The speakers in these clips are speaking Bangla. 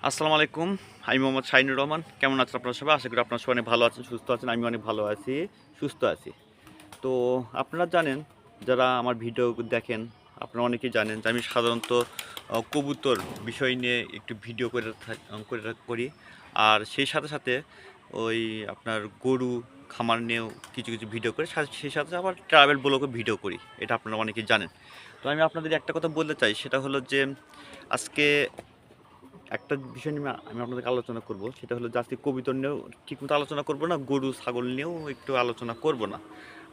আসসালামু আলাইকুম। আমি মোহাম্মদ শাহিনুর রহমান। কেমন আছেন আপনারা সবাই? আশা করি আপনারা সবাই অনেক ভালো আছেন, সুস্থ আছেন। আমি অনেক ভালো আছি, সুস্থ আছি। তো আপনারা জানেন, যারা আমার ভিডিও দেখেন, আপনারা অনেকেই জানেন যে আমি সাধারণত কবুতর বিষয় নিয়ে একটু ভিডিও করি। আর সেই সাথে সাথে ওই আপনার গরু খামার নিয়েও কিছু কিছু ভিডিও করি। সেই সাথে আবার ট্রাভেল ব্লগও ভিডিও করি। এটা আপনারা অনেকেই জানেন। তো আমি আপনাদের একটা কথা বলতে চাই, সেটা হলো যে আজকে একটা বিষয় নিয়ে আমি আপনাদেরকে আলোচনা করব। সেটা হলো যে আজকে কবিতা নিয়েও ঠিকমতো আলোচনা করব না, গরু ছাগল নিয়েও একটু আলোচনা করব না।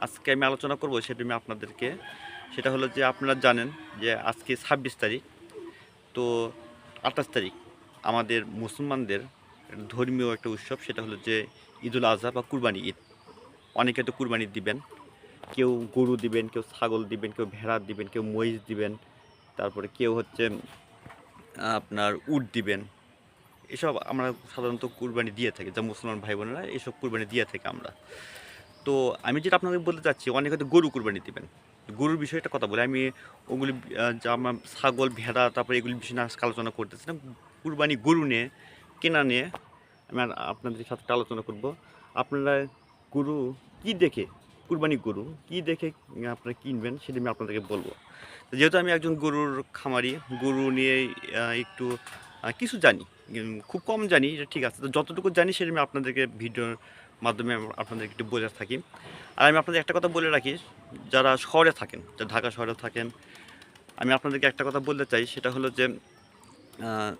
আজকে আমি আলোচনা করব সেটা আমি আপনাদেরকে, সেটা হলো যে আপনারা জানেন যে আজকে ২৬ তারিখ। তো ২৮ তারিখ আমাদের মুসলমানদের ধর্মীয় একটা উৎসব, সেটা হলো যে ঈদুল আজহা বা কুরবানি ঈদ। অনেকে তো কুরবানি দিবেন, কেউ গরু দিবেন, কেউ ছাগল দিবেন, কেউ ভেড়া দিবেন, কেউ মহিষ দিবেন, তারপরে কেউ হচ্ছে আপনার উট দিবেন। এসব আমরা সাধারণত কুরবানি দিয়ে থাকি, যা মুসলমান ভাই বোনেরা এসব কুরবানি দিয়ে থাকি আমরা। তো আমি যেটা আপনাদের বলতে চাচ্ছি, অনেকে হয়তো গরু কুরবানি দিবেন। গরুর বিষয়ে একটা কথা বলি আমি। ওগুলি যা আমার ছাগল ভেড়া তারপরে এগুলির বিষয়ে না আজকে আলোচনা করতেছি না। কুরবানি গরু নিয়ে, কেনা নিয়ে আমি আপনাদের সাথে একটা আলোচনা করব। আপনারা গরু কি দেখে, কুরবানি গরু কি দেখে আপনারা কিনবেন সেটা আমি আপনাদেরকে বলবো। যেহেতু আমি একজন গরুর খামারি, গরু নিয়ে একটু কিছু জানি, খুব কম জানি, এটা ঠিক আছে। তো যতটুকু জানি সেটা আমি আপনাদেরকে ভিডিওর মাধ্যমে আপনাদেরকে একটু বলে থাকি। আর আমি আপনাদের একটা কথা বলে রাখি, যারা শহরে থাকেন, যারা ঢাকা শহরে থাকেন, আমি আপনাদেরকে একটা কথা বলতে চাই, সেটা হলো যে আহ,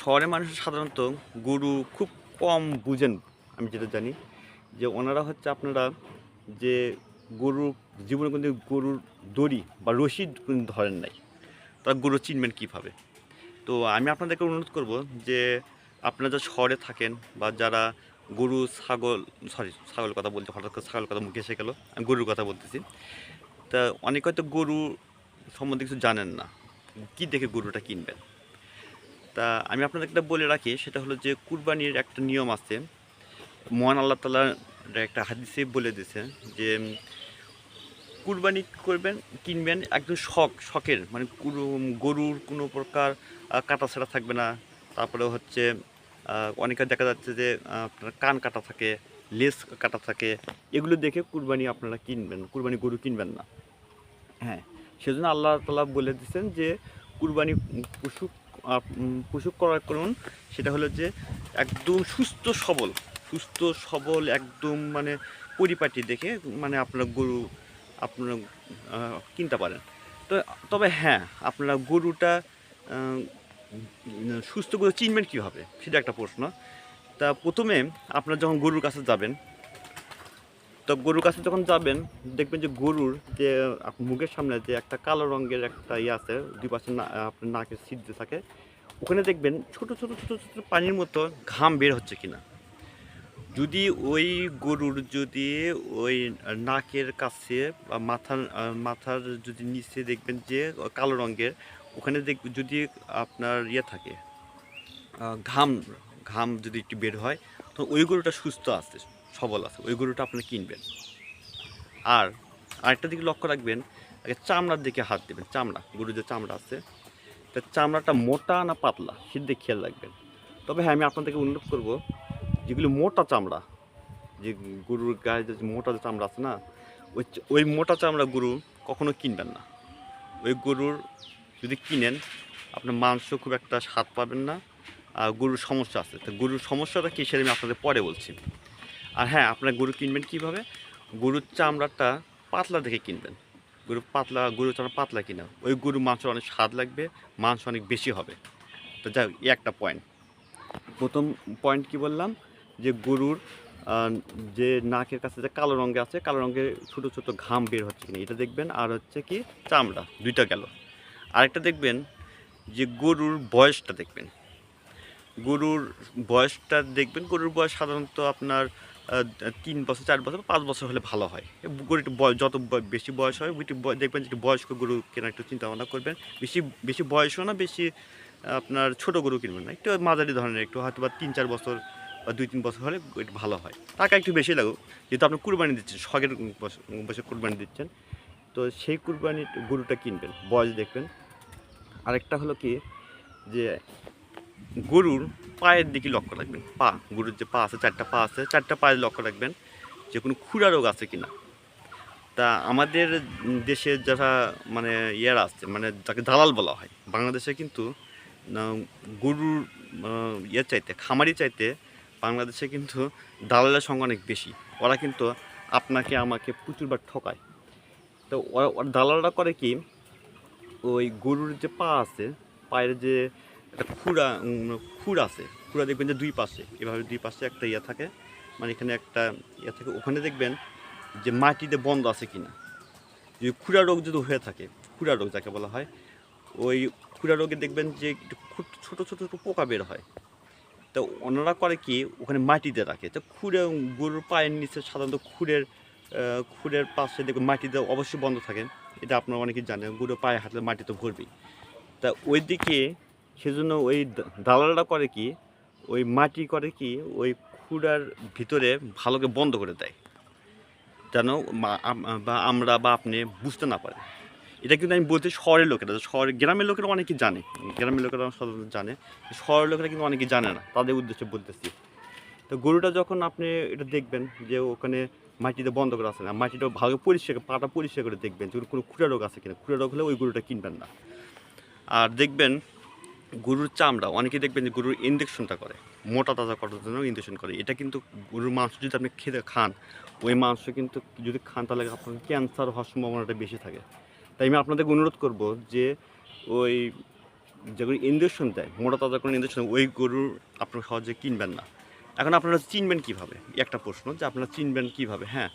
শহরের মানুষ সাধারণত গরু খুব কম বুঝেন। আমি যেটা জানি যে ওনারা হচ্ছে আপনারা যে গরুর জীবনে কিন্তু গরুর দড়ি বা রশি কিন্তু ধরেন নাই, তারা গরু চিনবেন কীভাবে? তো আমি আপনাদেরকে অনুরোধ করব যে আপনারা যারা শহরে থাকেন বা যারা গরু ছাগল, ছাগলের কথা বলতে হঠাৎ করে ছাগলের কথা মুখে এসে গেল, আমি গরুর কথা বলতেছি। তা অনেক হয়তো গরু সম্বন্ধে কিছু জানেন না, কি দেখে গরুটা কিনবেন। তা আমি আপনাদের একটা বলে রাখি, সেটা হলো যে কুরবানির একটা নিয়ম আছে। মহান আল্লাহ তাআলা একটা হাদিসে বলে দিয়েছে যে কুরবানি করবেন, কিনবেন একদম শখের, মানে গরুর কোনো প্রকার কাটাছেঁড়া থাকবে না। তারপরে হচ্ছে অনেকে দেখা যাচ্ছে যে আপনার কান কাটা থাকে, লেজ কাটা থাকে, এগুলো দেখে কুরবানি আপনারা কিনবেন, কুরবানি গরু কিনবেন না। হ্যাঁ, সেজন্য আল্লাহ তাআলা বলে দিয়েছেন যে কুরবানি পশু পশু ক্রয় করুন, সেটা হলো যে একদম সুস্থ সবল একদম মানে পরিপাটি দেখে মানে আপনারা গরু আপনারা কিনতে পারেন। তো তবে হ্যাঁ, আপনারা গরুটা আহ, সুস্থ গরু চিনবেন কীভাবে, সেটা একটা প্রশ্ন। তা প্রথমে আপনারা যখন গরুর কাছে যাবেন, তো গরুর কাছে যখন যাবেন, দেখবেন যে গরুর যে মুখের সামনে যে একটা কালো রঙের একটা ইয়ে আছে, দুই পাশে আপনার নাকের ছিদ্র দিয়ে থাকে, ওখানে দেখবেন ছোট ছোট ছোট ছোট পানির মতো ঘাম বের হচ্ছে কিনা। যদি ওই গরুর যদি ওই নাকের কাছে বা মাথার যদি নিচে দেখবেন যে কালো রঙের, ওখানে যদি আপনার ইয়ে থাকে, ঘাম ঘাম যদি একটু বের হয়, তো ওই গরুটা সুস্থ আছে, সবল আছে, ওই গরুটা আপনি কিনবেন। আর আরেকটা দিকে লক্ষ্য রাখবেন, আগে চামড়ার দিকে হাত দেবেন। চামড়া, গরুর যে চামড়া আছে, তা চামড়াটা মোটা না পাতলা সেদিকে খেয়াল রাখবেন। তবে হ্যাঁ, আমি আপনাদেরকে অনুরোধ করব, যেগুলো মোটা চামড়া, যে গরুর গায়ে যে মোটা যে চামড়া আছে না, ওই ওই মোটা চামড়া গরু কখনো কিনবেন না। ওই গরুর যদি কিনেন, আপনার মাংস খুব একটা স্বাদ পাবেন না, আর গরুর সমস্যা আছে। তো গরুর সমস্যাটা কী সেটা আমি আপনাদের পরে বলছি। আর হ্যাঁ, আপনারা গরু কিনবেন কীভাবে? গরুর চামড়াটা পাতলা দেখে কিনবেন। গরুর চামড়া পাতলা কিনা, ওই গরুর মাংস অনেক স্বাদ লাগবে, মাংস অনেক বেশি হবে। তো যাই হোক, এই একটা পয়েন্ট। প্রথম পয়েন্ট কি বললাম, যে গরুর যে নাকের কাছে যে কালো রঙে আছে, কালো রঙের ছোটো ছোটো ঘাম বের হচ্ছে কিনা এটা দেখবেন। আর হচ্ছে কি চামড়া, দুইটা গেল। আরেকটা দেখবেন যে গরুর বয়সটা দেখবেন। গরুর বয়সটা দেখবেন, গরুর বয়স সাধারণত আপনার ৩ বছর ৪ বছর ৫ বছর হলে ভালো হয়। গরুর যত বেশি বয়স হয় দেখবেন যে একটু বয়স্ক গরু কেনার একটু চিন্তা ভাবনা করবেন। বেশি বেশি বয়সও না, বেশি আপনার ছোট গরু কিনবেন না, একটু মাঝারি ধরনের, একটু হয়তো বা ৩-৪ বছর বা ২-৩ বছর হলে একটু ভালো হয়। টাকা একটু বেশি লাগুক, যেহেতু আপনি কুরবানি দিচ্ছেন, শখের বসে কুরবানি দিচ্ছেন, তো সেই কুরবানির গরুটা কিনবেন, বয়স দেখবেন। আরেকটা হলো কি, যে গরুর পায়ের দিকে লক্ষ্য রাখবেন। পা, গরুর যে পা আছে, 4টা পা আছে, 4টা পায়ে লক্ষ্য রাখবেন যে কোনো খুরা রোগ আছে কিনা। তা আমাদের দেশে যারা মানে ইয়েরা আছে, মানে যাকে দালাল বলা হয়, বাংলাদেশে কিন্তু গরুর ইয়ে চাইতে, খামারি চাইতে বাংলাদেশে কিন্তু দালালের সংখ্যা অনেক বেশি। ওরা কিন্তু আপনাকে আমাকে প্রচুরবার ঠকায়। তো ওরা দালালরা করে কি, ওই গরুর যে পা আছে, পায়ের যে একটা খুর আছে, খুরা দেখবেন যে 2 পাশে, এভাবে 2 পাশে একটা ইয়ে থাকে, মানে এখানে একটা ইয়ে থাকে, ওখানে দেখবেন যে মাটিতে বন্ধ আছে কিনা। যদি খুরা রোগ যদি হয়ে থাকে, খুরা রোগ যাকে বলা হয়, ওই খুরা রোগে দেখবেন যে একটু ছোটো ছোটো ছোটো পোকা বের হয়। তো ওনারা করে কি, ওখানে মাটিতে রাখে। তো গরুর পায়ের নিচে সাধারণত খুরের পাশে দেখবেন মাটিতে অবশ্যই বন্ধ থাকে। এটা আপনারা অনেকেই জানেন, গরুর পায়ে হাঁটলে মাটি তো ভরবেই। তা ওই দিকে সেজন্য ওই দালালরা করে কি, ওই মাটি করে কি, ওই খুঁড়ার ভিতরে ভালোকে বন্ধ করে দেয়, যেন বা আমরা বা আপনি বুঝতে না পারে। এটা কিন্তু আমি বলতে শহরের লোকেরা, গ্রামের লোকেরা অনেকেই জানে, গ্রামের লোকেরা সাধারণত জানে, শহরের লোকেরা কিন্তু অনেকেই জানে না, তাদের উদ্দেশ্যে বলতেছি। তো গরুটা যখন আপনি এটা দেখবেন যে ওখানে মাটিতে বন্ধ করা আছে না, মাটিটা ভালো পরিষ্কার, পাটা পরিষ্কার করে দেখবেন যে কোনো খুঁড়া রোগ আছে কিনা। খুঁড়া রোগ হলে ওই গরুটা কিনবেন না। আর দেখবেন গরুর চামড়া, অনেকেই দেখবেন যে গরুর ইঞ্জেকশনটা করে, মোটা তাজা করার জন্য ইঞ্জেকশন করে। এটা কিন্তু গরুর মাংস যদি আপনি খান, ওই মাংস কিন্তু যদি খান তাহলে আপনার ক্যান্সার হওয়ার সম্ভাবনাটা বেশি থাকে। তাই আমি আপনাদেরকে অনুরোধ করব যে ওই যেগুলো ইঞ্জেকশন দেয়, মোটা তাজা কোনো ইঞ্জেকশন, ওই গরুর আপনারা সহজে কিনবেন না। এখন আপনারা চিনবেন কীভাবে, একটা প্রশ্ন যে আপনারা চিনবেন কীভাবে। হ্যাঁ,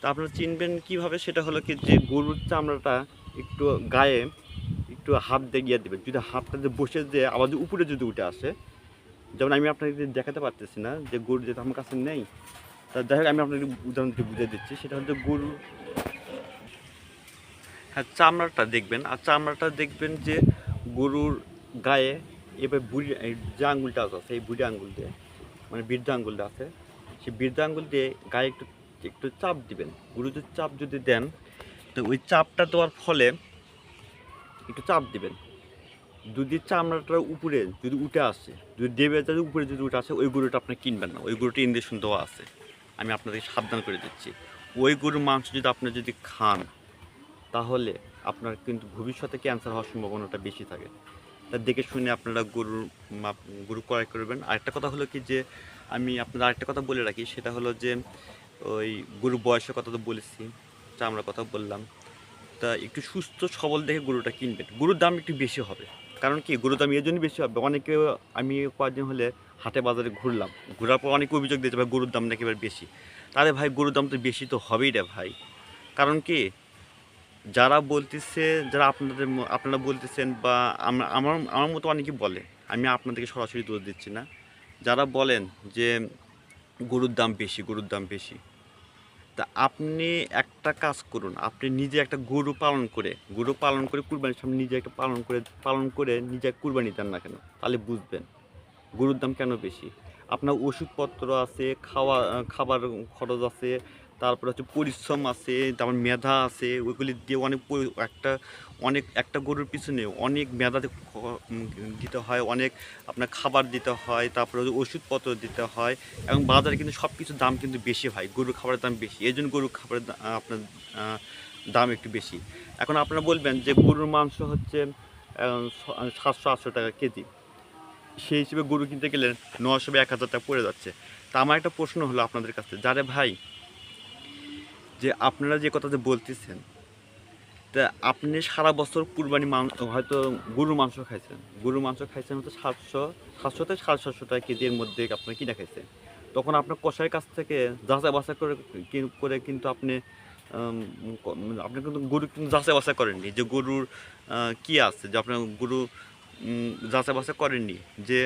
তা আপনারা চিনবেন কীভাবে, সেটা হলো কি, যে গরুর চামড়াটা একটু গায়ে একটু হাত দিয়ে গিয়ে দেবেন। যদি হাতটা যে বসে যে আবার উপরে যদি উঠে আসে, যেমন আমি আপনাকে দেখাতে পারতেছি না যে গরু যেটা আমার কাছে নেই, তা যাই হোক আমি আপনাকে উদাহরণ দিয়ে বুঝিয়ে দিচ্ছি। সেটা হচ্ছে গরু, হ্যাঁ, চামড়াটা দেখবেন। আর চামড়াটা দেখবেন যে গরুর গায়ে এবার যে আঙুলটা আছে, এই বুড়ি আঙুল দিয়ে, মানে বৃদ্ধা আঙুলটা আছে, সেই বৃদ্ধা আঙুল দিয়ে গায়ে একটু একটু চাপ দিবেন। গরু যদি চাপ যদি দেন, তো ওই চাপটা দেওয়ার ফলে একটু চাপ দিবেন, যদি চামড়াটার উপরে যদি উঠে আসে, যদি দেবে যদি উপরে যদি উঠে আসে, ওই গরুটা আপনি কিনবেন না। ওই গরুটা ইঞ্জেকশন দেওয়া আছে, আমি আপনাদের সাবধান করে দিচ্ছি। ওই গরুর মাংস যদি আপনি যদি খান, তাহলে আপনার কিন্তু ভবিষ্যতে ক্যান্সার হওয়ার সম্ভাবনাটা বেশি থাকে। তা দেখে শুনে আপনারা গরু ক্রয় করবেন। আরেকটা কথা হলো কি, যে আমি আপনাদের আরেকটা কথা বলে রাখি, সেটা হলো যে ওই গরুর বয়সের কথা তো বলেছি, চামড়ার কথা বললাম। তা একটু সুস্থ সবল দেখে গরুটা কিনবেন। গরুর দাম একটু বেশি হবে, কারণ কি, গরুর দাম এই জন্য বেশি হবে, অনেকে, আমি কয়েকদিন হলে হাটে বাজারে ঘোরার পর অনেকে অভিযোগ দিয়েছে ভাই গরুর দাম নাকি এবার বেশি। তাহলে ভাই গরুর দাম তো বেশি তো হবেই রে ভাই। কারণ কি, যারা বলতেছে, যারা আপনারা বলতেছেন, বা আমার আমার মতো অনেকেই বলে, আমি আপনাদেরকে সরাসরি দোষ দিচ্ছি না, যারা বলেন যে গরুর দাম বেশি, গরুর দাম বেশি, তা আপনি একটা কাজ করুন, আপনি নিজে একটা গরু পালন করে কুরবানির সামনে নিজে একটা পালন করে নিজে কুরবানি দেন না কেন, তাহলে বুঝবেন গরুর দাম কেন বেশি। আপনার ওষুধপত্র আছে, খাবার খরচ আছে, তারপরে হচ্ছে পরিশ্রম আছে, তারপর মেধা আছে, ওইগুলি দিয়ে একটা গরুর পিছনে অনেক মেধা দিতে হয়, অনেক আপনার খাবার দিতে হয়, তারপরে ওষুধপত্র দিতে হয়, এবং বাজারে কিন্তু সব কিছুর দাম কিন্তু বেশি হয়, গরুর খাবারের দাম বেশি, এই জন্য গরুর খাবারের আপনার দাম একটু বেশি। এখন আপনারা বলবেন যে গরুর মাংস হচ্ছে 700-800 টাকা কেজি, সেই হিসেবে গরু কিনতে গেলে 900-1000 টাকা পড়ে যাচ্ছে। তা আমার একটা প্রশ্ন হলো আপনাদের কাছে, যারে ভাই, যে আপনারা যে কথাটা বলতেছেন, তা আপনি সারা বছর কুরবানি হয়তো গরুর মাংস খাইছেন হয়তো 700 থেকে 750 টাকা কেজির মধ্যে আপনার কিনে খাইছেন। তখন আপনার কষাইয়ের কাছ থেকে যাচাই বাছাই করে কিন্তু আপনি কিন্তু গরু কিন্তু যাচাই বাছাই করেননি যে গরুর কি আছে, যে আপনার গরু যাচাই বাছাই করেননি যে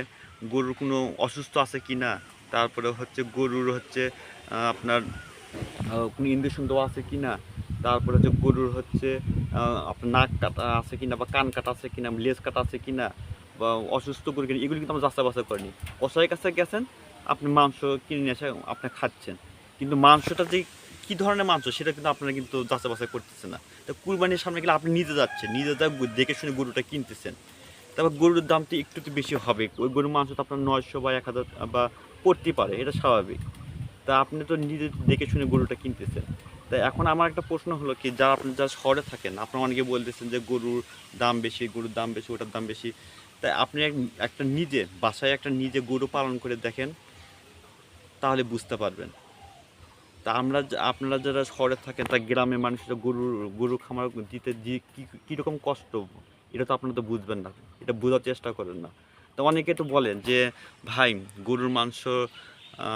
গরুর কোনো অসুস্থ আছে কি না, তারপরে হচ্ছে গরুর হচ্ছে আপনার কোনো ইঞ্জেকশন দেওয়া আছে কি না, তারপরে হচ্ছে গরুর হচ্ছে আপনার নাক কাটা আছে কিনা, বা কান কাটা আছে কিনা, লেজ কাটা আছে কিনা, বা অসুস্থ গরু কিনা, এগুলো কিন্তু আমরা যাচাই বাছাই করিনি। কষাইয়ের কাছে গেছেন, আপনি মাংস কিনে নিয়ে এসে আপনি খাচ্ছেন, কিন্তু মাংসটা যে কী ধরনের মাংস সেটা কিন্তু আপনারা কিন্তু যাচাই বাছাই করতেছেন না। তো কুরবানির সামনে গেলে আপনি নিজে যাচ্ছেন, নিজে যা দেখে শুনে গরুটা কিনতেছেন, তারপর গরুর দামটি একটু তো বেশি হবে, ওই গরুর মাংস তো আপনার 900 বা 1000 বা পড়তে পারে, এটা স্বাভাবিক। তা আপনি তো নিজে দেখে শুনে গরুটা কিনতেছেন। তাই এখন আমার একটা প্রশ্ন হলো কি, যারা শহরে থাকেন, আপনারা অনেকে বলতেছেন যে গরুর দাম বেশি, গরুর দাম বেশি, ওটার দাম বেশি। তাই আপনি একটা নিজে বাসায় একটা নিজে গরু পালন করে দেখেন, তাহলে বুঝতে পারবেন। তা আপনারা যারা শহরে থাকেন, তা গ্রামের মানুষরা গরু খামার দিতে কীরকম কষ্ট, এটা তো আপনারা তো বুঝবেন না, এটা বোঝার চেষ্টা করেন না। তো অনেকে তো বলেন যে ভাই, গরুর মাংস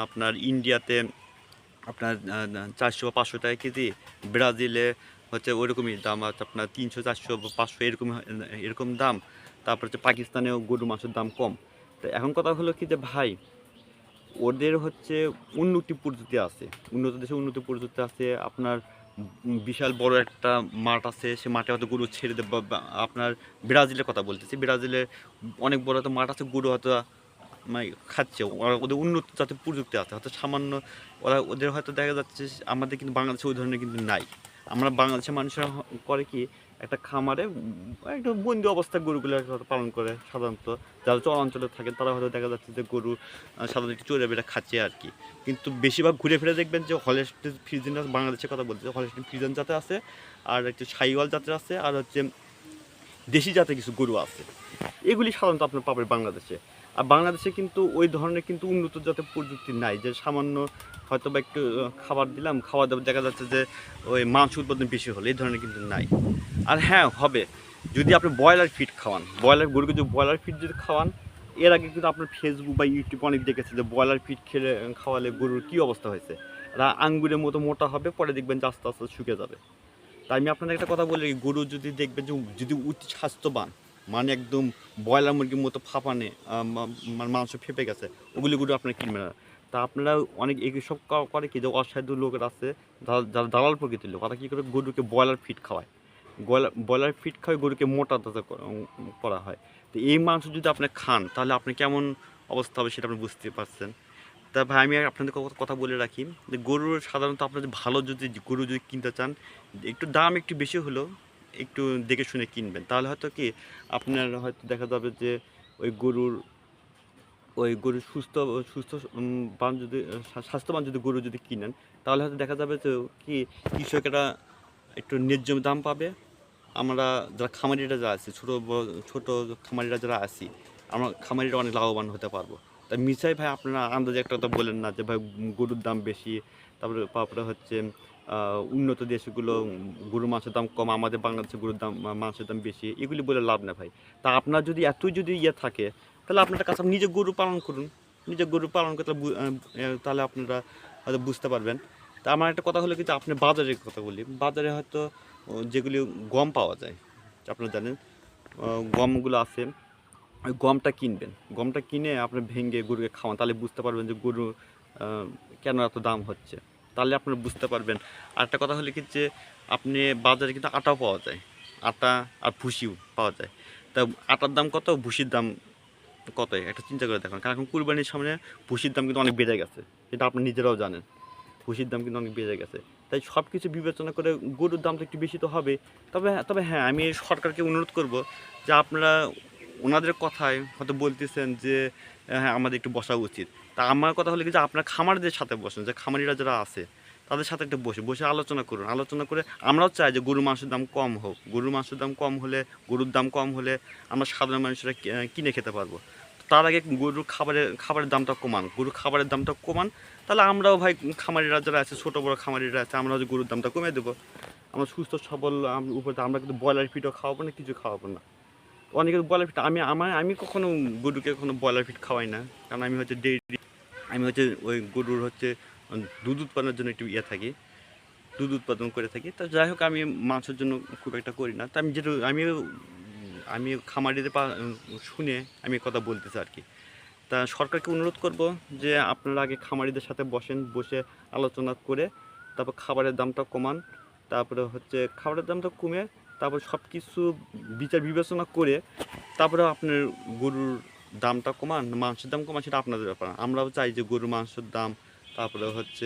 আপনার ইন্ডিয়াতে আপনার 400 বা 500 টাকা কেজি, ব্রাজিলে হচ্ছে ওইরকমই দাম, আছে আপনার 300 400 বা 500 এরকম, এরকম দাম। তারপর হচ্ছে পাকিস্তানেও গরুর মাংসের দাম কম। তো এখন কথা হলো কি যে ভাই, ওদের হচ্ছে উন্নতি প্রযুক্তি আছে, উন্নত দেশে উন্নতি প্রযুক্তি আছে। আপনার বিশাল বড় একটা মাঠ আছে, সে মাঠে হয়তো গরু ছেড়ে দেবে। আপনার ব্রাজিলের কথা বলতেছি, ব্রাজিলে অনেক বড় একটা মাঠ আছে, গরু হয়তো মানে খাচ্ছে। ওদের উন্নত জাতের প্রযুক্তি আছে, হয়তো সামান্য ওদের হয়তো দেখা যাচ্ছে। আমাদের কিন্তু বাংলাদেশে ওই ধরনের কিন্তু নাই। আমরা বাংলাদেশের মানুষরা করে কি, একটা খামারে একটু বন্দি অবস্থায় গরুগুলো হয়তো পালন করে সাধারণত। যারা চরাঞ্চলে থাকে তারা হয়তো দেখা যাচ্ছে যে গরু সাধারণত একটু চড়ে বেড়ে খাচ্ছে আর কি। কিন্তু বেশিরভাগ ঘুরে ফিরে দেখবেন যে হলস্টেইন ফ্রিজিয়ান, বাংলাদেশের কথা বলতে হলস্টেইন ফ্রিজিয়ান জাতের আছে, আর একটু শাহিওয়াল জাতের আছে, আর হচ্ছে দেশি জাতের কিছু গরু আছে। এগুলি সাধারণত আপনার পাবেন বাংলাদেশে। আর বাংলাদেশে কিন্তু ওই ধরনের কিন্তু উন্নত জাতের প্রযুক্তি নাই, যে সামান্য হয়তো বা একটু খাবার দিলাম, খাওয়া দাওয়া দেখা যাচ্ছে যে ওই মাংস উৎপাদন বেশি হলো, এই ধরনের কিন্তু নাই। আর হ্যাঁ, হবে যদি আপনি ব্রয়লার ফিড খাওয়ান, ব্রয়লার গরুকে যদি ব্রয়লার ফিড যদি খাওয়ান। এর আগে কিন্তু আপনার ফেসবুক বা ইউটিউব অনেক দেখেছে যে ব্রয়লার ফিড খাওয়ালে গরুর কী অবস্থা হয়েছে। এরা আঙ্গুরের মতো মোটা হবে, পরে দেখবেন যে আস্তে আস্তে শুকে যাবে। তাই আমি আপনাদের একটা কথা বলি, গরু যদি দেখবেন যে যদি অতি স্বাস্থ্যবান, মানে একদম ব্রয়লার মুরগির মতো ফাঁপানে মাংস ফেপে গেছে, ওগুলি গরু আপনারা কিনবেন না। তা আপনারা অনেক এইসব করে কি, যে অসাধু লোকের আছে, যারা দালাল প্রকৃতির লোক, তারা কী করে গরুকে ব্রয়লার ফিড খাওয়ায়, ব্রয়লার ফিড খাওয়ায় গরুকে মোটা তাজা করা হয়। তো এই মাংস যদি আপনি খান, তাহলে আপনি কেমন অবস্থা হবে সেটা আপনি বুঝতে পারছেন। তা ভাই, আমি আপনাদের কথা বলে রাখি যে গরুর সাধারণত আপনারা ভালো যদি গরু যদি কিনতে চান, একটু দাম একটু বেশি হলেও একটু দেখে শুনে কিনবেন। তাহলে হয়তো কি, আপনার হয়তো দেখা যাবে যে ওই গরুর সুস্থ সুস্থ বান যদি স্বাস্থ্যবান যদি গরু যদি কিনেন, তাহলে হয়তো দেখা যাবে যে কি, কৃষকেরা একটু ন্যায্য দাম পাবে। আমরা যারা খামারিরা যারা আছি, ছোটো খামারিরা যারা আছি, আমরা খামারিরা অনেক লাভবান হতে পারবো। তাই মিসাই ভাই, আপনারা আন্দাজে একটা কথা বলেন না যে ভাই গরুর দাম বেশি, তারপরে হচ্ছে উন্নত দেশগুলো গরুর মাংসের দাম কম, আমাদের বাংলাদেশে গরুর দাম মাংসের দাম বেশি, এগুলি বলে লাভ না ভাই। তা আপনার যদি এতই যদি ইয়ে থাকে, তাহলে আপনার কাছে নিজে গরু পালন করুন। নিজে গরু পালন করতে তাহলে আপনারা হয়তো বুঝতে পারবেন। তা আমার একটা কথা হলো কি, যে আপনি বাজারের কথা বলি, বাজারে হয়তো যেগুলি গম পাওয়া যায়, আপনারা জানেন গমগুলো আছে, ওই গমটা কিনবেন। গমটা কিনে আপনি ভেঙে গরুকে খাওয়ান, তাহলে বুঝতে পারবেন যে গরু কেন এত দাম হচ্ছে, তাহলে আপনারা বুঝতে পারবেন। আর একটা কথা হলো কি, যে আপনি বাজারে কিন্তু আটাও পাওয়া যায়, আটা আর ভুসিও পাওয়া যায়। তা আটার দাম কত, ভুসির দাম কত, একটা চিন্তা করে দেখুন। কারণ এখন কুরবানির সামনে ভুসির দাম কিন্তু অনেক বেড়ে গেছে, সেটা আপনি নিজেরাও জানেন। ভুসির দাম কিন্তু অনেক বেড়ে গেছে। তাই সব কিছু বিবেচনা করে গরুর দাম তো একটু বেশি তো হবে। তবে হ্যাঁ, আমি সরকারকে অনুরোধ করব যে আপনারা ওনাদের কথায় হয়তো বলতেছেন যে হ্যাঁ, আমাদের একটু বসা উচিত। তা আমার কথা হলো কি, যে আপনার খামারিদের সাথে বসুন, যে খামারিরা যারা আছে তাদের সাথে একটু বসে আলোচনা করুন। আলোচনা করে আমরাও চাই যে গরুর মাংসের দাম কম হোক। গরুর মাংসের দাম কম হলে, গরুর দাম কম হলে আমরা সাধারণ মানুষরা কিনে খেতে পারবো। তার আগে গরুর খাবারের দামটা কমান, গরুর খাবারের দামটা কমান। তাহলে আমরাও ভাই, খামারিরা যারা আছে, ছোটো বড়ো খামারিরা আছে, আমরাও যে গরুর দামটা কমিয়ে দেবো। আমরা সুস্থ সবল উপরে আমরা কিন্তু ব্রয়লার ফিডও খাওয়াবো না, কিছু খাওয়াবো না। অনেকে ব্রয়লার ফিড, আমি কখনো গরুকে কখনো ব্রয়লার ফিড খাওয়াই না। কারণ আমি হচ্ছে ডেইরি, আমি হচ্ছে ওই গরুর হচ্ছে দুধ উৎপাদনের জন্য একটু থাকি, দুধ উৎপাদন করে থাকি। তা যাই হোক, আমি মাংসের জন্য খুব একটা করি না। তা আমি খামারিদের শুনে আমি কথা বলতেছি আর কি। তা সরকারকে অনুরোধ করব যে আপনারা আগে খামারিদের সাথে বসে আলোচনা করে তারপর খাবারের দামটা কমান। তারপরে হচ্ছে খাবারের দামটা কমে, তারপর সব কিছু বিচার বিবেচনা করে তারপরে আপনার গরুর দামটা কমান, মাংসের দাম কমান, সেটা আপনাদের ব্যাপার। আমরাও চাই যে গরুর মাংসের দাম, তারপরে হচ্ছে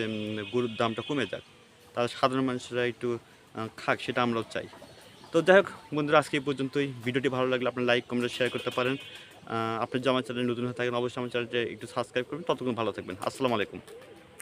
গরুর দামটা কমে যাক, তাহলে সাধারণ মানুষরা একটু খাক, সেটা আমরাও চাই। তো যাই হোক বন্ধুরা, আজকে এই পর্যন্তই। ভিডিওটি ভালো লাগলে আপনার লাইক কমেন্ট শেয়ার করতে পারেন। আপনি যদি আমার চ্যানেলে নতুন হয়ে থাকেন অবশ্যই আমার চ্যানেলটি একটু সাবস্ক্রাইব করবেন। ততক্ষণ ভালো থাকবেন। আসসালামু আলাইকুম।